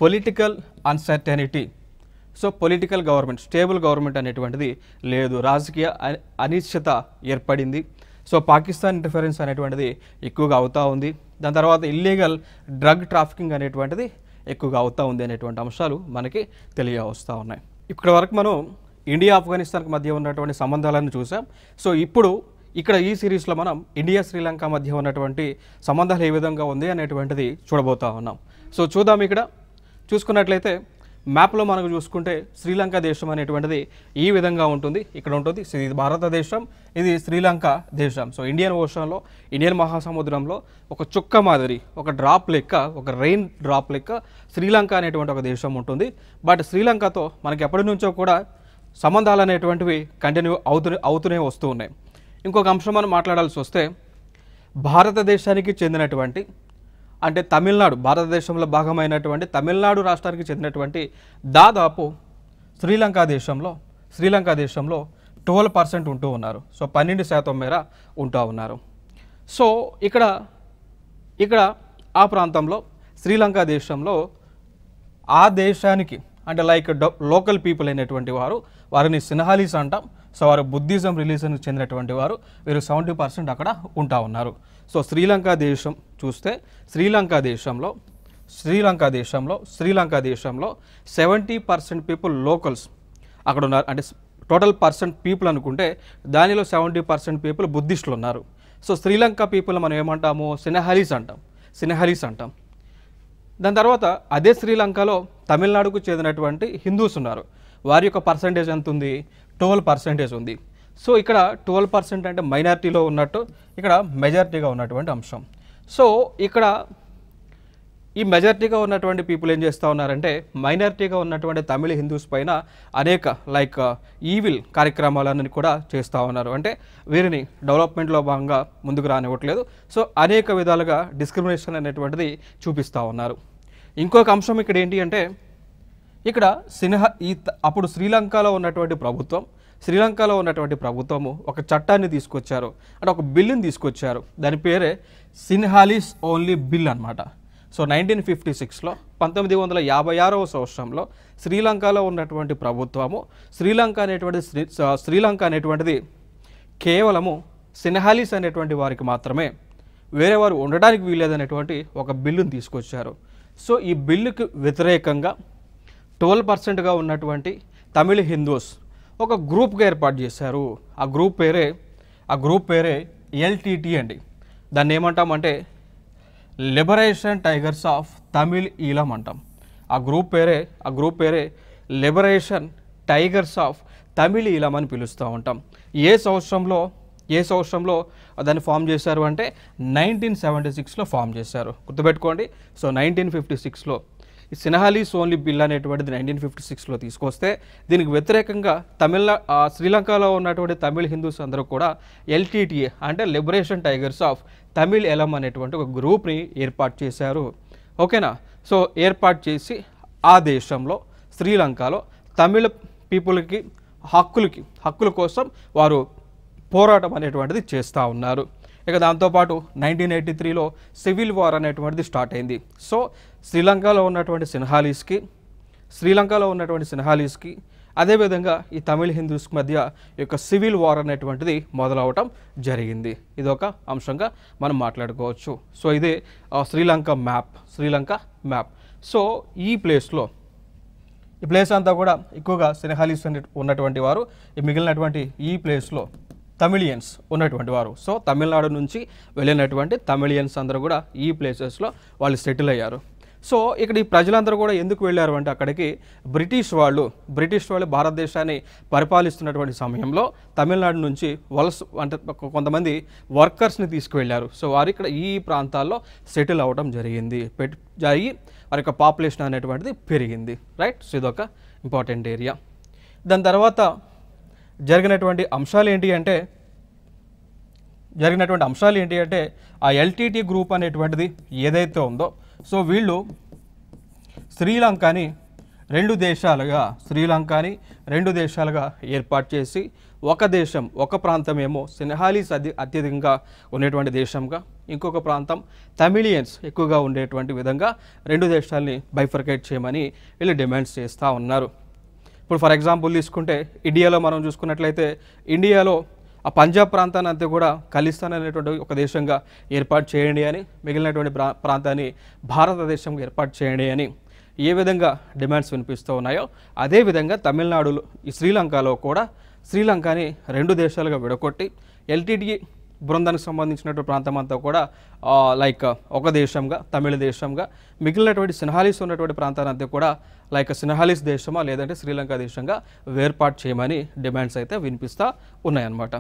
political uncertainty, so political government, stable government అనేటువంటిది లేదు, రాజకీయ అనిశ్చిత ఏర్పడింది. సో పాకిస్తాన్ ఇంటర్ఫరెన్స్ అనేటువంటిది ఎక్కువగా అవుతూ ఉంది. దాని తర్వాత ఇల్లీగల్ డ్రగ్ ట్రాఫికింగ్ అనేటువంటిది ఎక్కువగా అవుతూ ఉంది అనేటువంటి అంశాలు మనకి తెలియవస్తూ ఉన్నాయి. ఇప్పటి వరకు మనం ఇండియా ఆఫ్ఘనిస్తాన్కి మధ్య ఉన్నటువంటి సంబంధాలను చూసాం. సో ఇప్పుడు ఇక్కడ ఈ సిరీస్లో మనం ఇండియా శ్రీలంక మధ్య ఉన్నటువంటి సంబంధాలు ఏ విధంగా ఉంది అనేటువంటిది చూడబోతూ ఉన్నాం. సో చూద్దాం. ఇక్కడ చూసుకున్నట్లయితే మ్యాప్లో మనకు చూసుకుంటే శ్రీలంక దేశం అనేటువంటిది ఈ విధంగా ఉంటుంది. ఇక్కడ ఉంటుంది, ఇది భారతదేశం, ఇది శ్రీలంక దేశం. సో ఇండియన్ ఓషన్లో, ఇండియన్ మహాసముద్రంలో ఒక చుక్క మాదిరి, ఒక డ్రాప్ లెక్క, ఒక రెయిన్ డ్రాప్ లెక్క శ్రీలంక అనేటువంటి ఒక దేశం ఉంటుంది. బట్ శ్రీలంకతో మనకి ఎప్పటి నుంచో కూడా సంబంధాలు అనేటువంటివి కంటిన్యూ అవుతూనే వస్తూ ఉన్నాయి. ఇంకొక అంశం మనం మాట్లాడాల్సి వస్తే భారతదేశానికి చెందినటువంటి, అంటే తమిళనాడు, భారతదేశంలో భాగమైనటువంటి తమిళనాడు రాష్ట్రానికి చెందినటువంటి దాదాపు శ్రీలంక దేశంలో 12% ఉంటూ ఉన్నారు. సో 12% మేర ఉంటూ ఉన్నారు. సో ఇక్కడ ఆ ప్రాంతంలో శ్రీలంక దేశంలో ఆ దేశానికి అంటే లైక్ లోకల్ పీపుల్ అయినటువంటి వారిని సిన్హాలీస్ అంటాం. సో వారు బుద్ధిజం రిలీజన్కి చెందినటువంటి వారు, వీరు 70% అక్కడ ఉంటా ఉన్నారు. సో శ్రీలంక దేశం చూస్తే శ్రీలంక దేశంలో 70% పీపుల్ లోకల్స్ అక్కడ ఉన్నారు. అంటే టోటల్ పర్సెంట్ పీపుల్ అనుకుంటే దానిలో 70% పీపుల్ బుద్ధిస్టులు ఉన్నారు. సో శ్రీలంక పీపుల్ మనం ఏమంటాము, సినహాలీస్ అంటాం. దాని తర్వాత అదే శ్రీలంకలో తమిళనాడుకు చెందినటువంటి హిందూస్ ఉన్నారు. వారి యొక్క పర్సంటేజ్ ఎంత ఉంది, 12% ఉంది. సో ఇక్కడ 12% అంటే మైనారిటీలో ఉన్నట్టు, ఇక్కడ మెజారిటీగా ఉన్నటువంటి అంశం. సో ఇక్కడ ఈ మెజారిటీగా ఉన్నటువంటి పీపుల్ ఏం చేస్తూ ఉన్నారంటే, మైనారిటీగా ఉన్నటువంటి తమిళ హిందూస్ పైన అనేక ఈవిల్ కార్యక్రమాలను కూడా చేస్తూ ఉన్నారు. అంటే వీరిని డెవలప్మెంట్లో భాగంగా ముందుకు రానివ్వట్లేదు. సో అనేక విధాలుగా డిస్క్రిమినేషన్ అనేటువంటిది చూపిస్తూ ఉన్నారు. ఇంకొక అంశం ఇక్కడ ఏంటి అంటే, ఇక్కడ అప్పుడు శ్రీలంకలో ఉన్నటువంటి ప్రభుత్వము ఒక చట్టాన్ని తీసుకొచ్చారు, అంటే ఒక బిల్లుని తీసుకొచ్చారు. దాని పేరే సిన్హాలీస్ ఓన్లీ బిల్ అనమాట. సో 1956లో 1956వ సంవత్సరంలో శ్రీలంకలో ఉన్నటువంటి ప్రభుత్వము శ్రీలంక అనేటువంటిది కేవలము సిన్హాలీస్ అనేటువంటి వారికి మాత్రమే, వేరే వారు ఉండడానికి వీలేదనేటువంటి ఒక బిల్లును తీసుకొచ్చారు. సో ఈ బిల్లుకు వ్యతిరేకంగా 12%గా ఉన్నటువంటి తమిళ హిందూస్ ఒక గ్రూప్గా ఏర్పాటు చేశారు. ఆ గ్రూప్ పేరే ఎల్టీటీ అండి. దాన్ని ఏమంటామంటే లిబరేషన్ టైగర్స్ ఆఫ్ తమిళ్ ఈలం అంటాం. ఆ గ్రూప్ పేరే లిబరేషన్ టైగర్స్ ఆఫ్ తమిళ్ ఈలం అని పిలుస్తూ ఉంటాం. ఏ సంవత్సరంలో దాన్ని ఫామ్ చేశారు అంటే 1976లో ఫామ్ చేశారు. గుర్తుపెట్టుకోండి. సో 1956లో ఈ సిన్హాలీస్ ఓన్లీ బిల్ అనేటువంటిది 1956లో తీసుకొస్తే, దీనికి వ్యతిరేకంగా శ్రీలంకలో ఉన్నటువంటి తమిళ హిందూస్ అందరూ కూడా ఎల్టీటీఏ అంటే లిబరేషన్ టైగర్స్ ఆఫ్ తమిళ్ ఎలం అనేటువంటి ఒక గ్రూప్ని ఏర్పాటు చేశారు. ఓకేనా. సో ఏర్పాటు చేసి ఆ దేశంలో శ్రీలంకలో తమిళ పీపుల్కి హక్కుల కోసం వారు పోరాటం అనేటువంటిది చేస్తూ ఉన్నారు. ఇక దాంతోపాటు 1983లో సివిల్ వార్ అనేటువంటిది స్టార్ట్ అయింది. సో శ్రీలంకలో ఉన్నటువంటి సిన్హాలీస్కి అదేవిధంగా ఈ తమిళ హిందూస్ మధ్య ఈ యొక్క సివిల్ వార్ అనేటువంటిది మొదలవటం జరిగింది. ఇదొక అంశంగా మనం మాట్లాడుకోవచ్చు. సో ఇదే శ్రీలంక మ్యాప్. సో ఈ ప్లేస్ అంతా కూడా ఎక్కువగా సిన్హాలీస్ ఉన్నటువంటి వారు, ఈ మిగిలినటువంటి ఈ ప్లేస్లో తమిళియన్స్ ఉన్నటువంటి వారు. సో తమిళనాడు నుంచి వెళ్ళినటువంటి తమిళియన్స్ అందరూ కూడా ఈ ప్లేసెస్లో వాళ్ళు సెటిల్ అయ్యారు. సో ఇక్కడ ఈ ప్రజలందరూ కూడా ఎందుకు వెళ్ళారు అంటే, అక్కడికి బ్రిటిష్ వాళ్ళు భారతదేశాన్ని పరిపాలిస్తున్నటువంటి సమయంలో తమిళనాడు నుంచి అంటే కొంతమంది వర్కర్స్ని తీసుకువెళ్ళారు. సో వారు ఇక్కడ ఈ ప్రాంతాల్లో సెటిల్ అవ్వడం జరిగి వారి యొక్క పాపులేషన్ అనేటువంటిది పెరిగింది. రైట్. సో ఇదొక ఇంపార్టెంట్ ఏరియా. దాని తర్వాత జరిగినటువంటి అంశాలు ఏంటి అంటే ఆ ఎల్టీటీ గ్రూప్ అనేటువంటిది ఏదైతే ఉందో, సో వీళ్ళు శ్రీలంకని రెండు దేశాలుగా ఏర్పాటు చేసి ఒక ప్రాంతం ఏమో సిన్హాలీస్ అత్యధికంగా ఉండేటువంటి దేశంగా, ఇంకొక ప్రాంతం తమిళియన్స్ ఎక్కువగా ఉండేటువంటి విధంగా రెండు దేశాలని బైఫర్కేట్ చేయమని వీళ్ళు డిమాండ్స్ చేస్తూ ఉన్నారు. ఇప్పుడు ఫర్ ఎగ్జాంపుల్ తీసుకుంటే ఇండియాలో మనం చూసుకున్నట్లయితే, ఇండియాలో ఆ పంజాబ్ ప్రాంతాన్ని అంతా కూడా ఖలిస్తాన్ అనేటువంటి ఒక దేశంగా ఏర్పాటు చేయండి అని, మిగిలినటువంటి ప్రాంతాన్ని భారతదేశంగా ఏర్పాటు చేయండి అని ఏ విధంగా డిమాండ్స్ వినిపిస్తూ ఉన్నాయో, అదేవిధంగా తమిళనాడులో ఈ శ్రీలంకలో కూడా శ్రీలంకని రెండు దేశాలుగా విడగొట్టి ఎల్టీటీ బృందానికి సంబంధించినటువంటి ప్రాంతం అంతా కూడా ఒక దేశంగా, తమిళ దేశంగా, మిగిలినటువంటి సిన్హాలీస్ ఉన్నటువంటి ప్రాంతాన్ని అంతా కూడా సిన్హాలీస్ దేశమా లేదంటే శ్రీలంక దేశంగా వేర్పాటు చేయమని డిమాండ్స్ అయితే వినిపిస్తూ ఉన్నాయన్నమాట.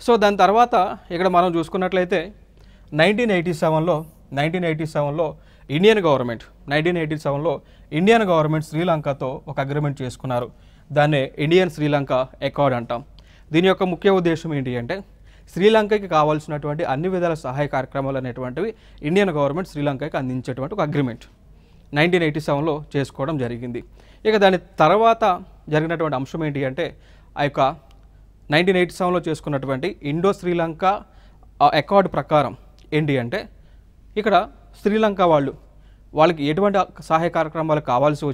సో దాని తర్వాత ఇక్కడ మనం చూసుకున్నట్లయితే 1987లో ఇండియన్ గవర్నమెంట్ శ్రీలంకతో ఒక అగ్రిమెంట్ చేసుకున్నారు. దాన్నే ఇండియన్ శ్రీలంక అకార్డ్ అంటాం. దీని యొక్క ముఖ్య ఉద్దేశం ఏంటి అంటే, శ్రీలంకకి కావాల్సినటువంటి అన్ని విధాల సహాయ కార్యక్రమాలు అనేటువంటివి ఇండియన్ గవర్నమెంట్ శ్రీలంకకి అందించేటువంటి ఒక అగ్రిమెంట్ 1987లో చేసుకోవడం జరిగింది. ఇక దాని తర్వాత జరిగినటువంటి అంశం ఏంటి అంటే, ఆ యొక్క 1987లో చేసుకున్నటువంటి ఇండో శ్రీలంక అకార్డ్ ప్రకారం ఏంటి అంటే, ఇక్కడ శ్రీలంక వాళ్ళకి ఎటువంటి సహాయ కార్యక్రమాలు కావాల్సి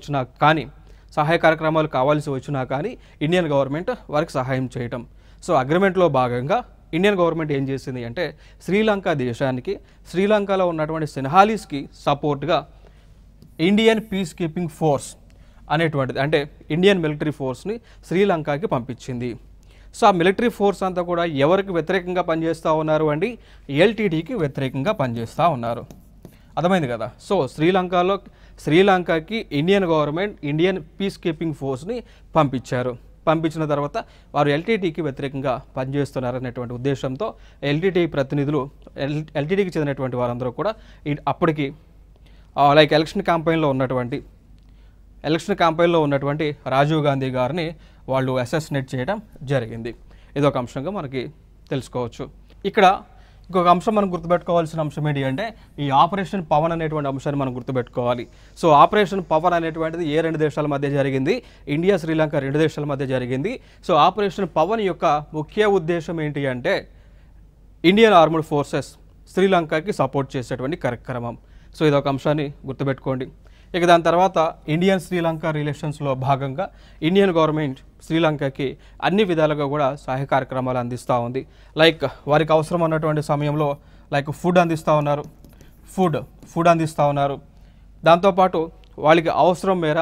వచ్చినా కానీ ఇండియన్ గవర్నమెంట్ వారికి సహాయం చేయటం. సో అగ్రిమెంట్లో భాగంగా ఇండియన్ గవర్నమెంట్ ఏం చేసింది అంటే, శ్రీలంక దేశానికి శ్రీలంకలో ఉన్నటువంటి సిన్హాలీస్కి సపోర్ట్గా ఇండియన్ పీస్ కీపింగ్ ఫోర్స్ అనేటువంటిది, అంటే ఇండియన్ మిలిటరీ ఫోర్స్ని శ్రీలంకకి పంపించింది. సో ఆ మిలిటరీ ఫోర్స్ అంతా కూడా ఎవరికి వ్యతిరేకంగా పనిచేస్తూ ఉన్నారు అండి, ఎల్టీటీకి వ్యతిరేకంగా పనిచేస్తూ ఉన్నారు. అర్థమైంది కదా. సో శ్రీలంకకి Indian government Indian peace keeping ఫోర్స్ని పంపించిన తర్వాత వారు ఎల్టీటీకి వ్యతిరేకంగా పనిచేస్తున్నారు అనేటువంటి ఉద్దేశంతో ఎల్టీటీకి చెందినటువంటి వారందరూ కూడా అప్పటికి లైక్ ఎలక్షన్ క్యాంపెయిన్లో ఉన్నటువంటి రాజీవ్ గాంధీ గారిని వాళ్ళు అసాసినేట్ చేయడం జరిగింది. ఇదొక అంశంగా మనకి తెలుసుకోవచ్చు. ఇక్కడ ఇంకొక అంశం మనం గుర్తుపెట్టుకోవాల్సిన అంశం ఏంటి అంటే ఈ ఆపరేషన్ పవన్ అనేటువంటి అంశాన్ని మనం గుర్తుపెట్టుకోవాలి. సో ఆపరేషన్ పవన్ అనేటువంటిది ఏ రెండు దేశాల మధ్య జరిగింది? ఇండియా శ్రీలంక రెండు దేశాల మధ్య జరిగింది. సో ఆపరేషన్ పవన్ యొక్క ముఖ్య ఉద్దేశం ఏంటి అంటే ఇండియన్ ఆర్మ్డ్ ఫోర్సెస్ శ్రీలంకకి సపోర్ట్ చేసేటువంటి కార్యక్రమం. సో ఇదొక అంశాన్ని గుర్తుపెట్టుకోండి. ఇక దాని తర్వాత ఇండియన్ శ్రీలంక రిలేషన్స్లో భాగంగా ఇండియన్ గవర్నమెంట్ శ్రీలంకకి అన్ని విధాలుగా కూడా సహాయ కార్యక్రమాలు అందిస్తూ ఉంది. లైక్ వారికి అవసరం ఉన్నటువంటి సమయంలో లైక్ ఫుడ్ అందిస్తూ ఉన్నారు. దాంతోపాటు వాళ్ళకి అవసరం మేర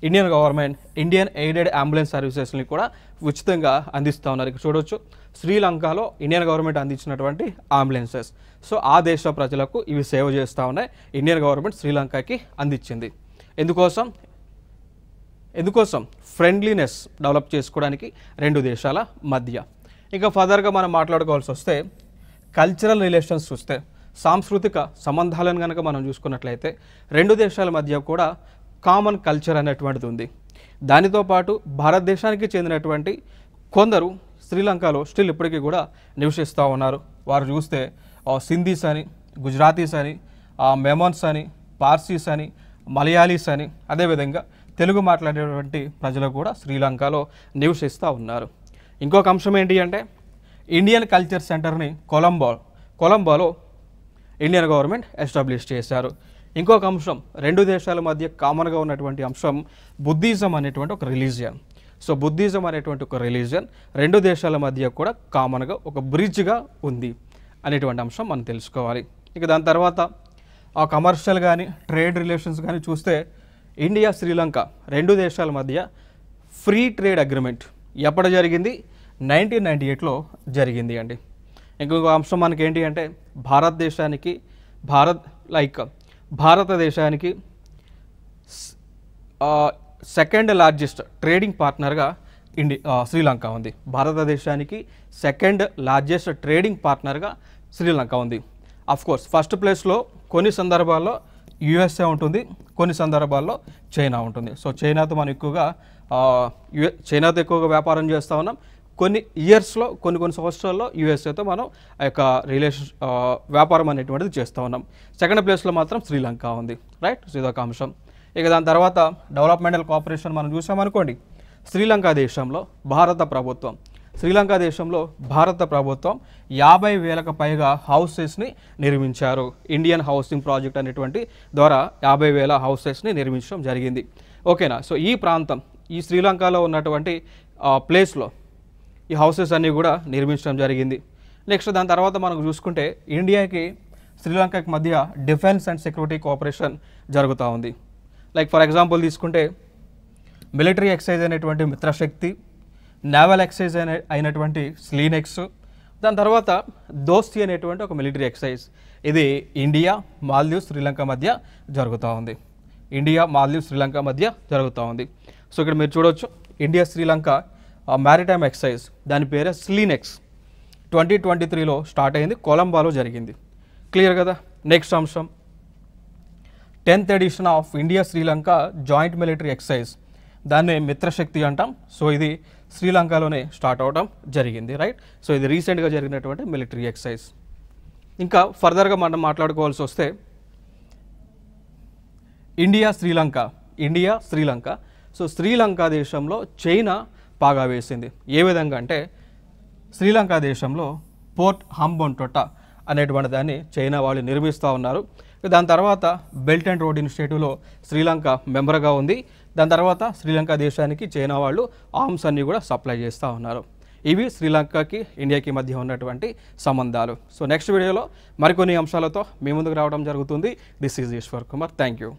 Indian government Indian aided ambulance సర్వీసెస్ని కూడా ఉచితంగా అందిస్తూ ఉన్నారు. ఇక్కడ చూడవచ్చు శ్రీలంకలో ఇండియన్ గవర్నమెంట్ అందించినటువంటి అంబులెన్సెస్. సో ఆ దేశ ప్రజలకు ఇవి సేవ చేస్తూ ఉన్నాయి. ఇండియన్ గవర్నమెంట్ శ్రీలంకకి అందించింది. ఎందుకోసం ఫ్రెండ్లీనెస్ డెవలప్ చేసుకోవడానికి రెండు దేశాల మధ్య. ఇంకా ఫర్దర్గా మనం మాట్లాడుకోవాల్సి వస్తే కల్చరల్ రిలేషన్స్ చూస్తే సాంస్కృతిక సంబంధాలను కనుక మనం చూసుకున్నట్లయితే రెండు దేశాల మధ్య కూడా కామన్ కల్చర్ అనేటువంటిది ఉంది. దానితో పాటు భారతదేశానికి చెందినటువంటి కొందరు శ్రీలంకలో స్టిల్ ఇప్పటికీ కూడా నివసిస్తూ ఉన్నారు. వారు చూస్తే సింధీస్ అని, గుజరాతీస్ అని, మెమోన్స్ అని, పార్సీస్ అని, మలయాళీస్ అని, అదేవిధంగా తెలుగు మాట్లాడేటువంటి ప్రజలు కూడా శ్రీలంకలో నివసిస్తూ ఉన్నారు. ఇంకొక అంశం ఏంటి అంటే ఇండియన్ కల్చర్ సెంటర్ని కొలంబోలో ఇండియన్ గవర్నమెంట్ ఎస్టాబ్లిష్ చేశారు. ఇంకొక అంశం రెండు దేశాల మధ్య కామన్గా ఉన్నటువంటి అంశం బుద్ధిజం అనేటువంటి ఒక రిలీజియన్. సో బుద్ధిజం అనేటువంటి ఒక రిలీజియన్ రెండు దేశాల మధ్య కూడా కామన్గా ఒక బ్రిడ్జ్గా ఉంది అనేటువంటి అంశం మనం తెలుసుకోవాలి. ఇక దాని తర్వాత ఆ కమర్షియల్ కానీ ట్రేడ్ రిలేషన్స్ కానీ చూస్తే ఇండియా శ్రీలంక రెండు దేశాల మధ్య ఫ్రీ ట్రేడ్ అగ్రిమెంట్ ఎప్పుడు జరిగింది? 1998లో జరిగింది అండి. ఇంకొక అంశం మనకి ఏంటి అంటే భారతదేశానికి సెకండ్ లార్జెస్ట్ ట్రేడింగ్ పార్ట్నర్గా శ్రీలంక ఉంది. భారతదేశానికి సెకండ్ లార్జెస్ట్ ట్రేడింగ్ పార్ట్నర్గా శ్రీలంక ఉంది. అఫ్కోర్స్ ఫస్ట్ ప్లేస్లో కొన్ని సందర్భాల్లో యుఎస్ఏ ఉంటుంది, కొన్ని సందర్భాల్లో చైనా ఉంటుంది. సో చైనాతో ఎక్కువగా వ్యాపారం చేస్తూ ఉన్నాం. కొన్ని ఇయర్స్లో కొన్ని సంవత్సరాల్లో యుఎస్ఏతో మనం ఆ యొక్క వ్యాపారం అనేటువంటిది చేస్తూ ఉన్నాం. సెకండ్ ప్లేస్లో మాత్రం శ్రీలంక ఉంది. రైట్. సో ఇదొక అంశం. ఇక దాని తర్వాత డెవలప్మెంటల్ కోఆపరేషన్ మనం చూసామనుకోండి. శ్రీలంక దేశంలో భారత ప్రభుత్వం 50,000కు పైగా హౌసెస్ని నిర్మించారు. ఇండియన్ హౌసింగ్ ప్రాజెక్ట్ అనేటువంటి ద్వారా 50,000 హౌసెస్ని నిర్మించడం జరిగింది. ఓకేనా. సో ఈ ప్రాంతం ఈ శ్రీలంకలో ఉన్నటువంటి ప్లేస్లో ఈ హౌసెస్ అన్నీ కూడా నిర్మించడం జరిగింది. నెక్స్ట్ దాని తర్వాత మనం చూసుకుంటే ఇండియాకి శ్రీలంకకి మధ్య డిఫెన్స్ అండ్ సెక్యూరిటీ కోఆపరేషన్ జరుగుతూ ఉంది. లైక్ ఫర్ ఎగ్జాంపుల్ తీసుకుంటే మిలిటరీ ఎక్సైజ్ అయినటువంటి మిత్రశక్తి, నేవల్ ఎక్సైజ్ అయినటువంటి స్లీనెక్స్, దాని తర్వాత దోస్తి అనేటువంటి ఒక మిలిటరీ ఎక్సైజ్. ఇది ఇండియా, మాల్దీవ్స్, శ్రీలంక మధ్య జరుగుతూ ఉంది. సో ఇక్కడ మీరు చూడవచ్చు ఇండియా శ్రీలంక మ్యారిటైమ్ ఎక్సైజ్, దాని పేరే స్లీనెక్స్, 2023లో స్టార్ట్ అయింది, కొలంబోలో జరిగింది. క్లియర్ కదా. నెక్స్ట్ అంశం 10th edition of India Sri Lanka joint military exercise, దాన్ని మిత్రశక్తి అంటాం. సో ఇది శ్రీలంకలోనే స్టార్ట్ అవడం జరిగింది. రైట్. సో ఇది రీసెంట్గా జరిగినటువంటి మిలిటరీ ఎక్సైజ్. ఇంకా ఫర్దర్గా మనం మాట్లాడుకోవాల్సి వస్తే ఇండియా శ్రీలంక. సో శ్రీలంక దేశంలో చైనా పాగా వేసింది. ఏ విధంగా అంటే శ్రీలంక దేశంలో పోర్ట్ హంబొంటోట అనేటువంటి దాన్ని చైనా వాళ్ళు నిర్మిస్తూ ఉన్నారు. దాని తర్వాత బెల్ట్ అండ్ రోడ్ ఇనిషియేటివ్లో శ్రీలంక మెంబర్గా ఉంది. దాని తర్వాత శ్రీలంక దేశానికి చైనా వాళ్ళు ఆర్మ్స్ అన్నీ కూడా సప్లై చేస్తూ ఉన్నారు. ఇవి శ్రీలంకకి ఇండియాకి మధ్య ఉన్నటువంటి సంబంధాలు. సో నెక్స్ట్ వీడియోలో మరికొన్ని అంశాలతో మీ ముందుకు రావడం జరుగుతుంది. This is Eshwar Kumar. Thank you.